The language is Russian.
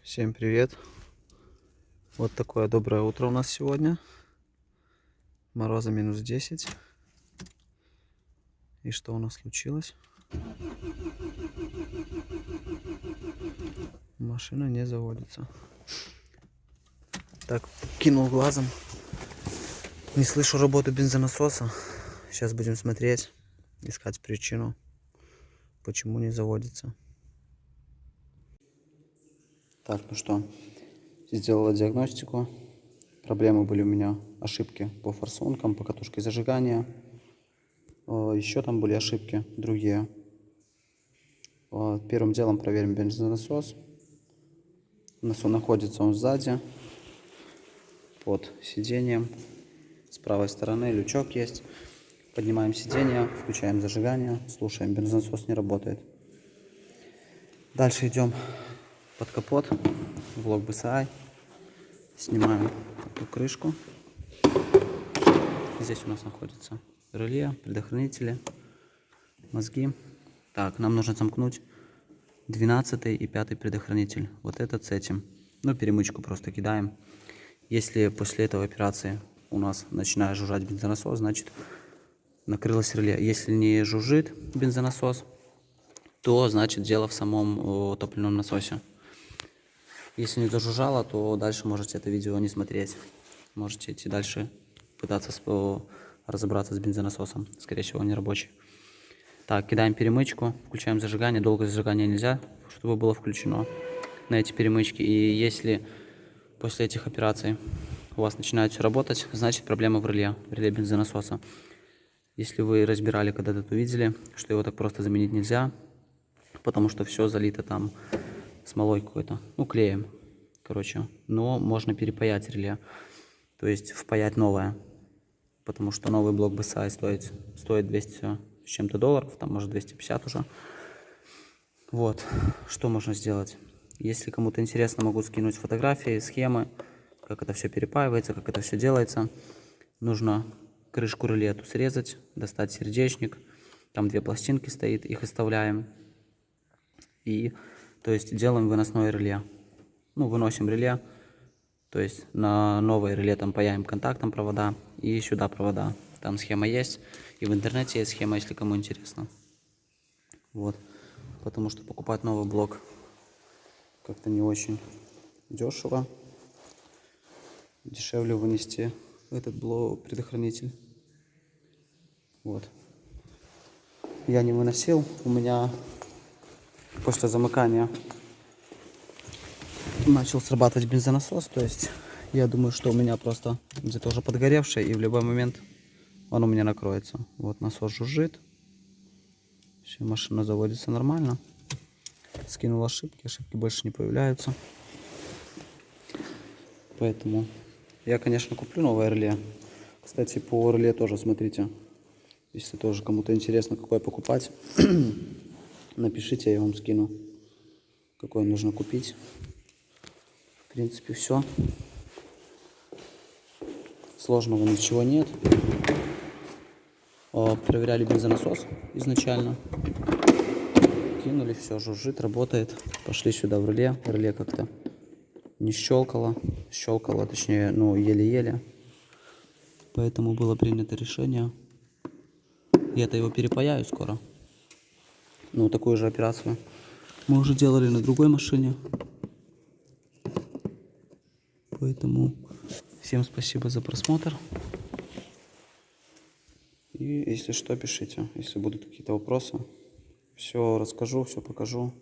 Всем привет! Вот такое доброе утро у нас сегодня. Мороза минус 10. И что у нас случилось? Машина не заводится. Так, кинул глазом. Не слышу работу бензонасоса. Сейчас будем смотреть, искать причину, почему не заводится. Так, ну что, сделала диагностику. Проблемы были у меня, ошибки по форсункам, по катушке зажигания. Еще там были ошибки другие. Первым делом проверим бензонасос. У нас он находится сзади, под сиденьем. С правой стороны лючок есть. Поднимаем сиденье, включаем зажигание, слушаем, бензонасос не работает. Дальше идем под капот, блок BSI. Снимаем эту крышку. Здесь у нас находится реле, предохранители, мозги. Так, нам нужно замкнуть 12 и 5 предохранитель. Вот этот с этим. Ну, перемычку просто кидаем. Если после этой операции у нас начинает жужжать бензонасос, значит накрылось реле. Если не жужжит бензонасос, то значит дело в самом топливном насосе. Если не зажужжало, то дальше можете это видео не смотреть. Можете идти дальше пытаться разобраться с бензонасосом. Скорее всего, он не рабочий. Так, кидаем перемычку, включаем зажигание. Долгое зажигание нельзя, чтобы было включено на эти перемычки. И если после этих операций у вас начинает все работать, значит проблема в реле бензонасоса. Если вы разбирали, когда-то увидели, что его так просто заменить нельзя, потому что все залито там смолой какой-то, ну, клеем, короче. Но можно перепаять реле, то есть впаять новое, потому что новый блок BSI стоит 200 с чем-то долларов, там может 250 уже. Вот, что можно сделать? Если кому-то интересно, могу скинуть фотографии, схемы, как это все перепаивается, как это все делается. Нужно крышку реле эту срезать, достать сердечник, там 2 пластинки стоит, их оставляем. И, то есть, делаем выносное реле. Ну, выносим реле, то есть на новое реле там паяем контактом провода и сюда провода. Там схема есть, и в интернете есть схема, если кому интересно. Вот, потому что покупать новый блок как-то не очень дешево. Дешевле вынести этот блок, предохранитель. Вот. Я не выносил, у меня после замыкания начал срабатывать бензонасос, то есть я думаю, что у меня просто где-то уже подгоревший, и в любой момент он у меня накроется. Вот насос жужжит, все, машина заводится нормально. Скинул ошибки больше не появляются. Поэтому я, конечно, куплю новое реле. Кстати, по реле тоже смотрите, если тоже кому-то интересно, какое покупать, напишите, я вам скину, какое нужно купить. В принципе, все. Сложного ничего нет. Проверяли бензонасос изначально. Кинули, все, жужжит, работает. Пошли сюда в реле. Реле как-то не щелкало. Щелкало, точнее, ну, еле-еле. Поэтому было принято решение. Я-то его перепаяю скоро. Ну, такую же операцию мы уже делали на другой машине. Поэтому всем спасибо за просмотр. И если что, пишите. Если будут какие-то вопросы, все расскажу, все покажу.